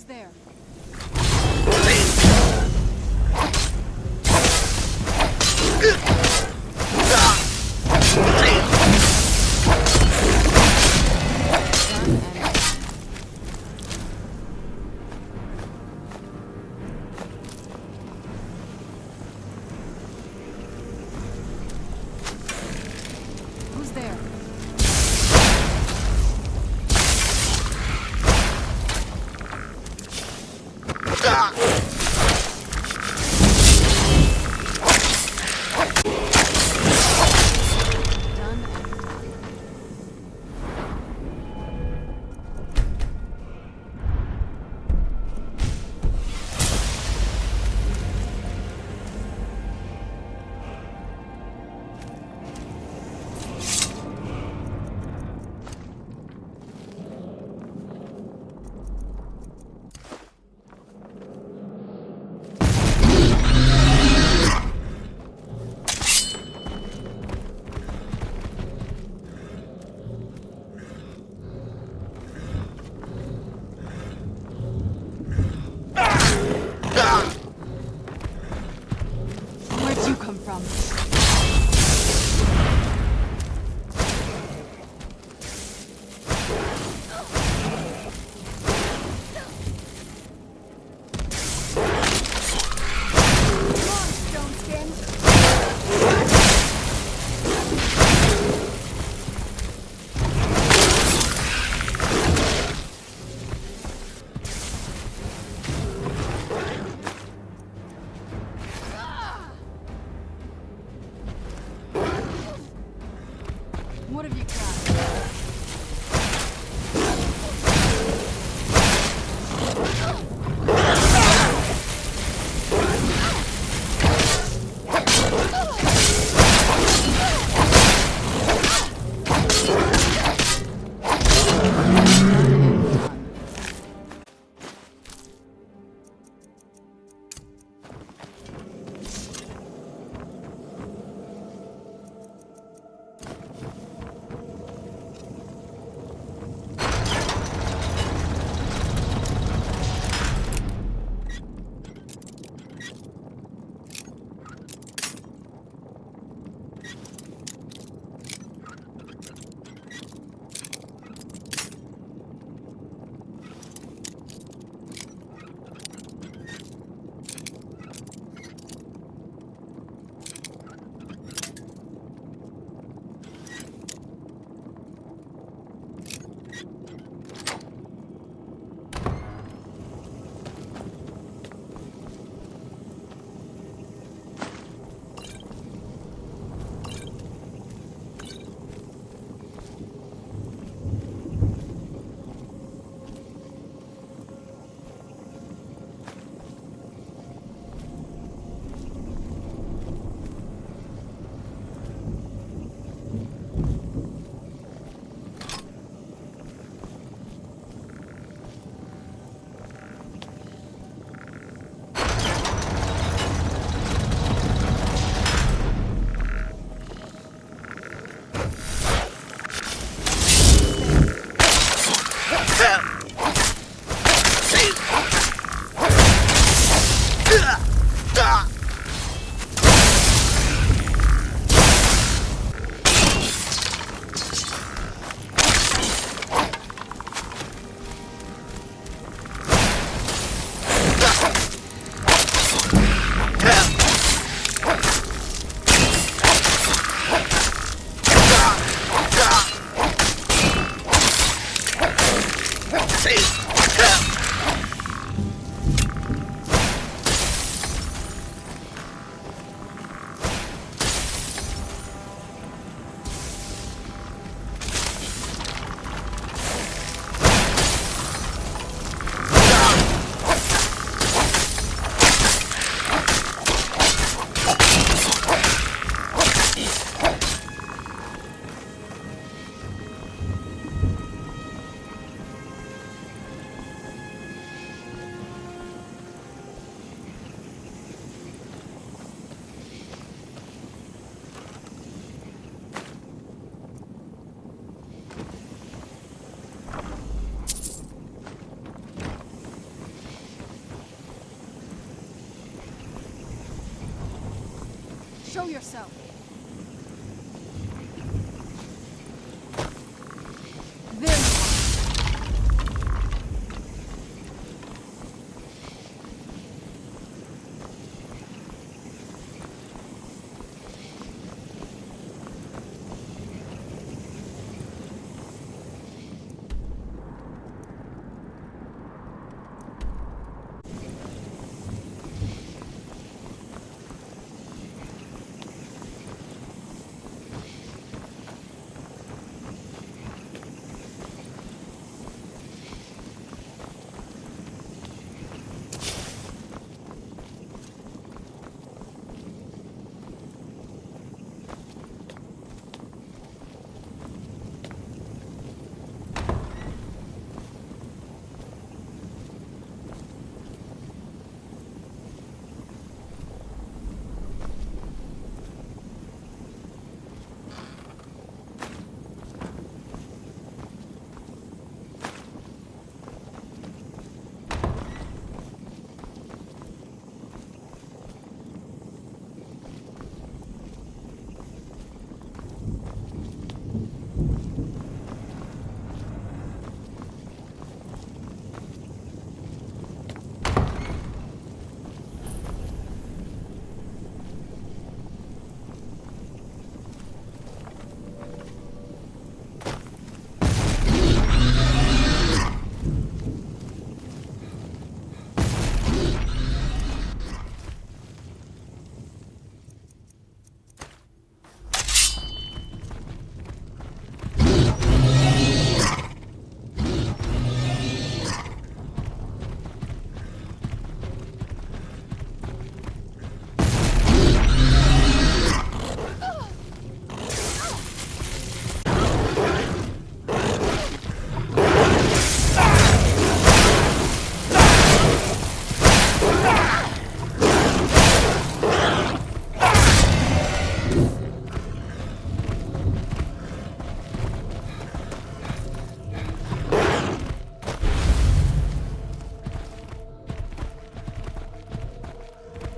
Who's there? Who's there? Show yourself. There you are.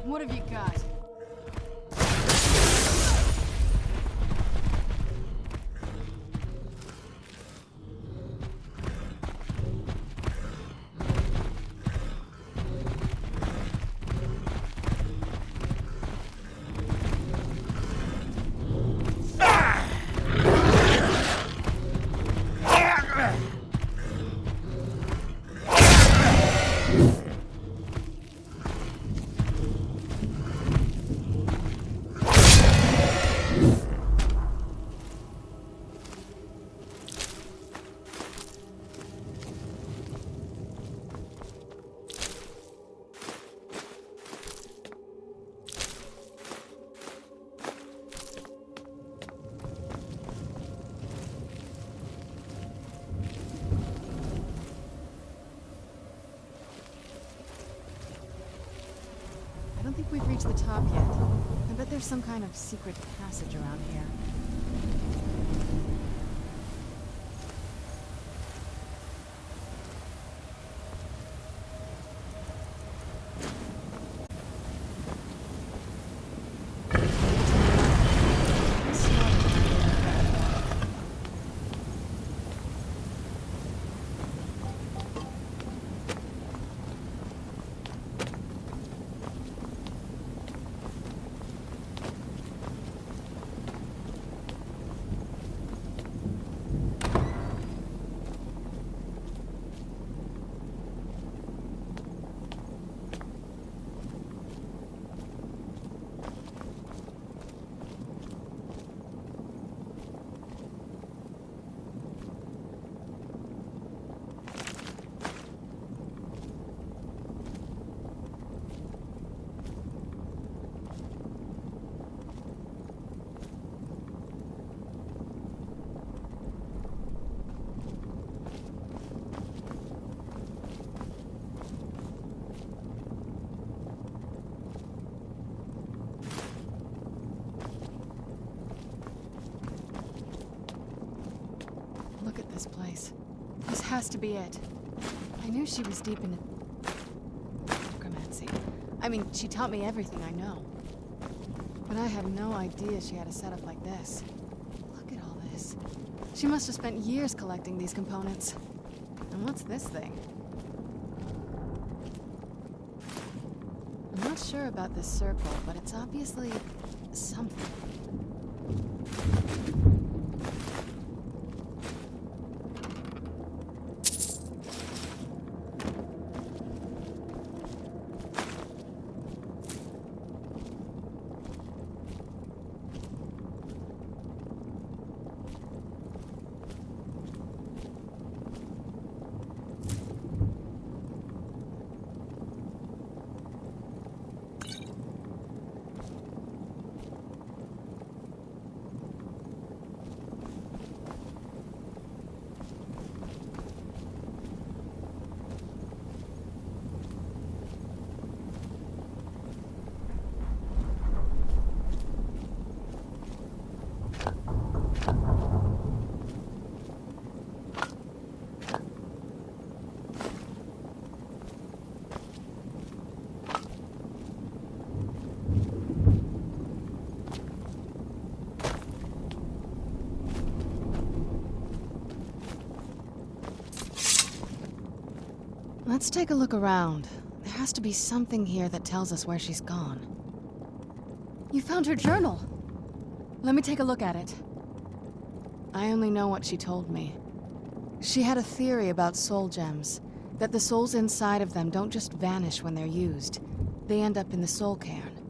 What have you got? I don't think we've reached the top yet. I bet there's some kind of secret passage around here. Look at this place. This has to be it. I knew she was deep into necromancy. I mean, she taught me everything I know. But I had no idea she had a setup like this. Look at all this. She must have spent years collecting these components. And what's this thing? I'm not sure about this circle, but it's obviously something. Let's take a look around. There has to be something here that tells us where she's gone. You found her journal! Let me take a look at it. I only know what she told me. She had a theory about soul gems, that the souls inside of them don't just vanish when they're used. They end up in the soul cairn.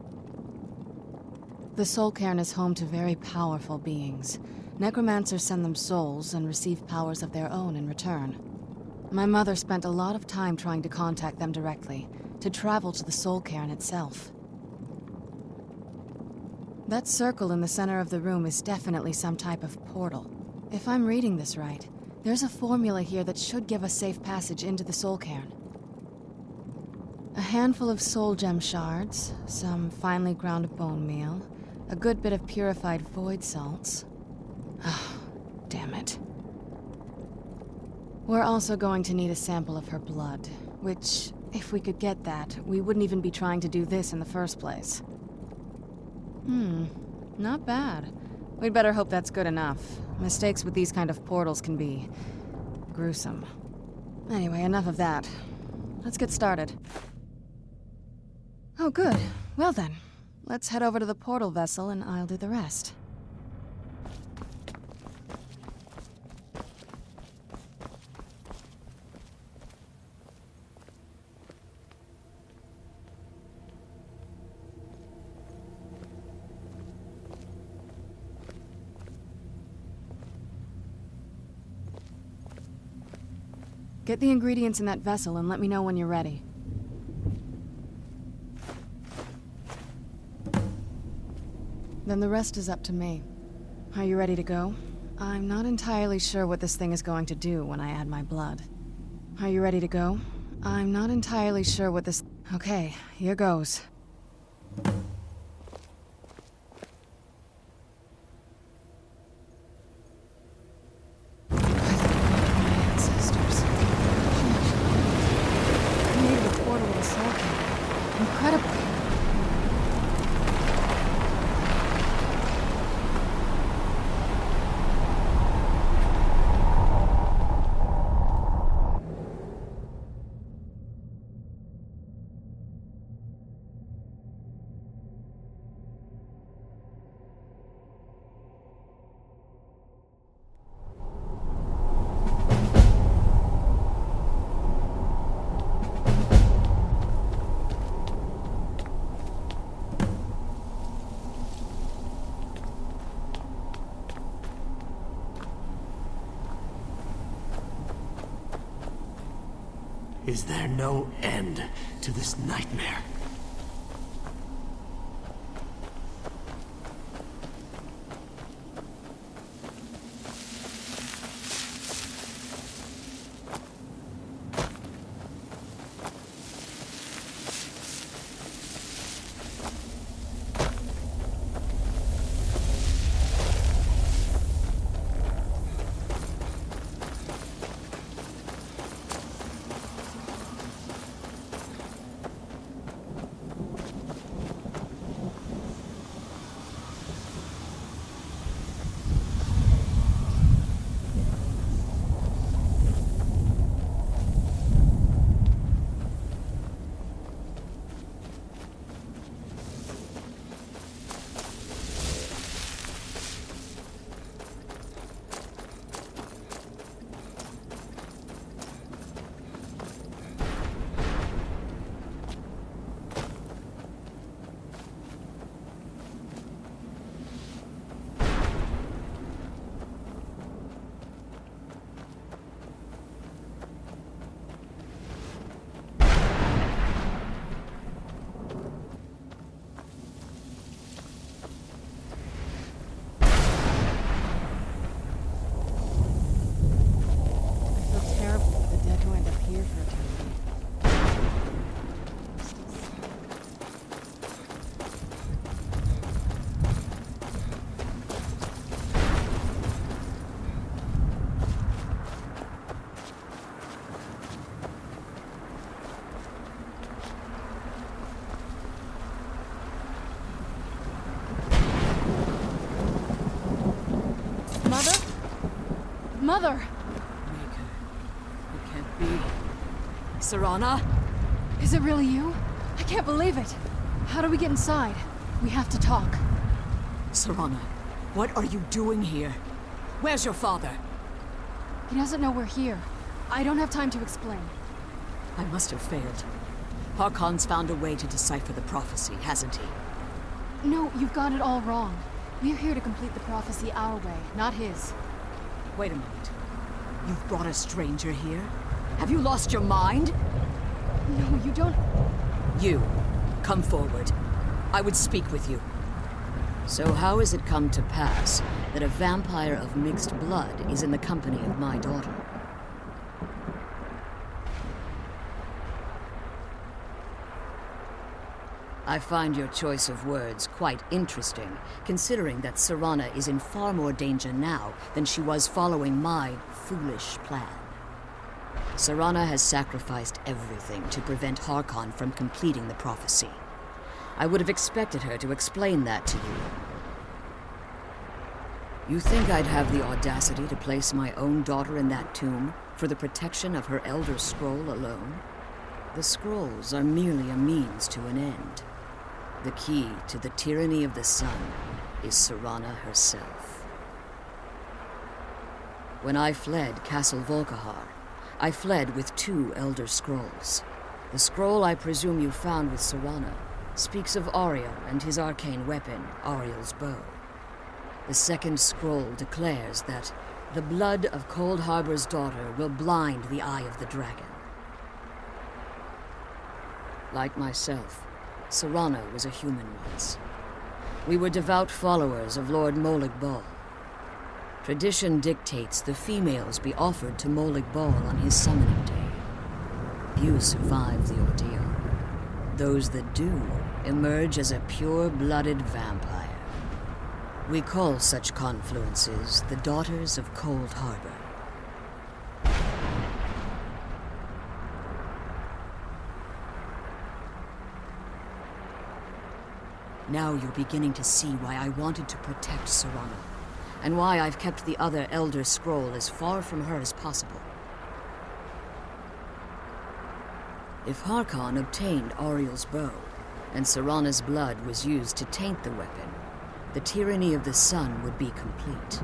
The soul cairn is home to very powerful beings. Necromancers send them souls and receive powers of their own in return. My mother spent a lot of time trying to contact them directly, to travel to the soul cairn itself. That circle in the center of the room is definitely some type of portal. If I'm reading this right, there's a formula here that should give us safe passage into the soul cairn. A handful of soul gem shards, some finely ground bone meal, a good bit of purified void salts. Ah, damn it. We're also going to need a sample of her blood, which, if we could get that, we wouldn't even be trying to do this in the first place. Not bad. We'd better hope that's good enough. Mistakes with these kind of portals can be gruesome. Anyway, enough of that. Let's get started. Oh, good. Well then, let's head over to the portal vessel and I'll do the rest. Get the ingredients in that vessel and let me know when you're ready. Then the rest is up to me. Are you ready to go? I'm not entirely sure what this thing is going to do when I add my blood. Are you ready to go? I'm not entirely sure what this... Okay, here goes. Is there no end to this nightmare? Mother! Maker. It can't be. Serana? Is it really you? I can't believe it. How do we get inside? We have to talk. Serana, what are you doing here? Where's your father? He doesn't know we're here. I don't have time to explain. I must have failed. Harkon's found a way to decipher the prophecy, hasn't he? No, you've got it all wrong. We're here to complete the prophecy our way, not his. Wait a moment. You've brought a stranger here? Have you lost your mind? No, you don't... You, come forward. I would speak with you. So how has it come to pass that a vampire of mixed blood is in the company of my daughter? I find your choice of words quite interesting, considering that Serana is in far more danger now than she was following my foolish plan. Serana has sacrificed everything to prevent Harkon from completing the prophecy. I would have expected her to explain that to you. You think I'd have the audacity to place my own daughter in that tomb for the protection of her Elder Scroll alone? The scrolls are merely a means to an end. The key to the tyranny of the sun is Serana herself. When I fled Castle Volkihar, I fled with 2 Elder Scrolls. The scroll I presume you found with Serana speaks of Ariel and his arcane weapon, Ariel's bow. The second scroll declares that the blood of Cold Harbor's daughter will blind the eye of the dragon. Like myself, Serana was a human once. We were devout followers of Lord Molag Bal. Tradition dictates the females be offered to Molag Bal on his summoning day. Few survive the ordeal. Those that do emerge as a pure-blooded vampire. We call such confluences the Daughters of Cold Harbor. Now you're beginning to see why I wanted to protect Serana, and why I've kept the other Elder Scroll as far from her as possible. If Harkon obtained Ariel's bow, and Serana's blood was used to taint the weapon, the tyranny of the sun would be complete.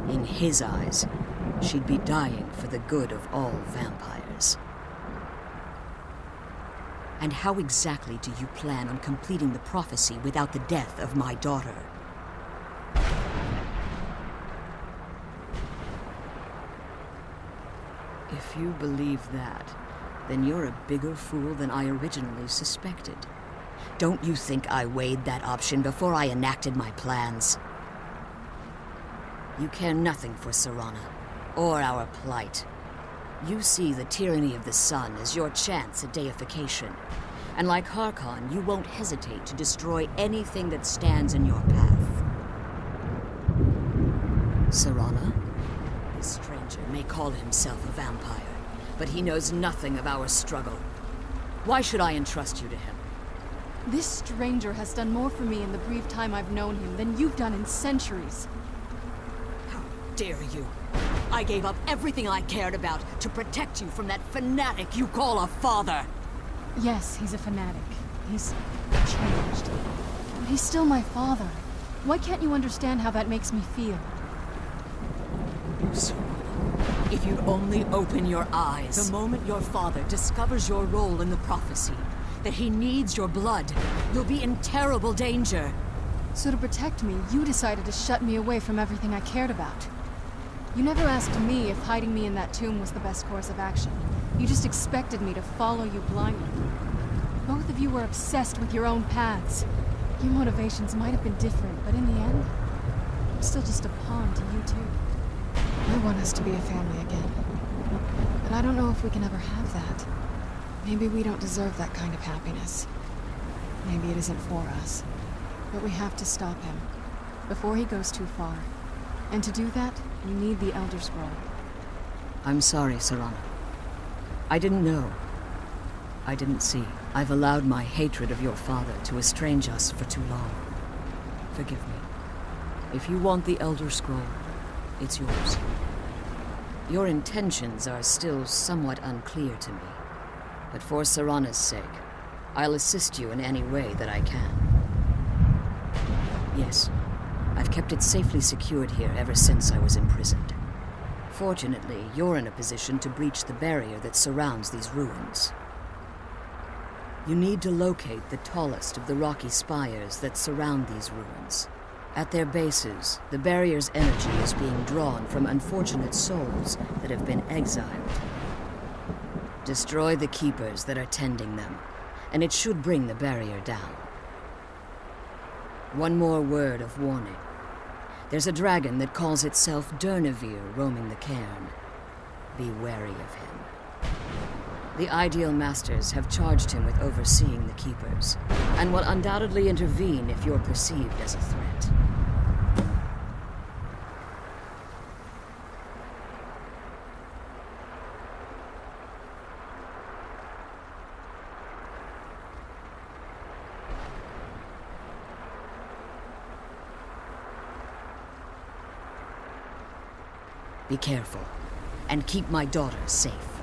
In his eyes, she'd be dying for the good of all vampires. And how exactly do you plan on completing the prophecy without the death of my daughter? If you believe that, then you're a bigger fool than I originally suspected. Don't you think I weighed that option before I enacted my plans? You care nothing for Serana, or our plight. You see the tyranny of the sun as your chance at deification. And like Harkon, you won't hesitate to destroy anything that stands in your path. Serana? This stranger may call himself a vampire, but he knows nothing of our struggle. Why should I entrust you to him? This stranger has done more for me in the brief time I've known him than you've done in centuries. How dare you? I gave up everything I cared about to protect you from that fanatic you call a father. Yes, he's a fanatic. He's changed. But he's still my father. Why can't you understand how that makes me feel? If you'd only open your eyes. The moment your father discovers your role in the prophecy, that he needs your blood, you'll be in terrible danger. So to protect me, you decided to shut me away from everything I cared about. You never asked me if hiding me in that tomb was the best course of action. You just expected me to follow you blindly. Both of you were obsessed with your own paths. Your motivations might have been different, but in the end, I'm still just a pawn to you two. I want us to be a family again. But I don't know if we can ever have that. Maybe we don't deserve that kind of happiness. Maybe it isn't for us. But we have to stop him, before he goes too far. And to do that, we need the Elder Scroll. I'm sorry, Serana. I didn't know. I didn't see. I've allowed my hatred of your father to estrange us for too long. Forgive me. If you want the Elder Scroll, it's yours. Your intentions are still somewhat unclear to me. But for Serana's sake, I'll assist you in any way that I can. Yes, I've kept it safely secured here ever since I was imprisoned. Fortunately, you're in a position to breach the barrier that surrounds these ruins. You need to locate the tallest of the rocky spires that surround these ruins. At their bases, the barrier's energy is being drawn from unfortunate souls that have been exiled. Destroy the keepers that are tending them, and it should bring the barrier down. One more word of warning. There's a dragon that calls itself Durnevere roaming the cairn. Be wary of him. The Ideal Masters have charged him with overseeing the keepers, and will undoubtedly intervene if you're perceived as a threat. Be careful, and keep my daughter safe.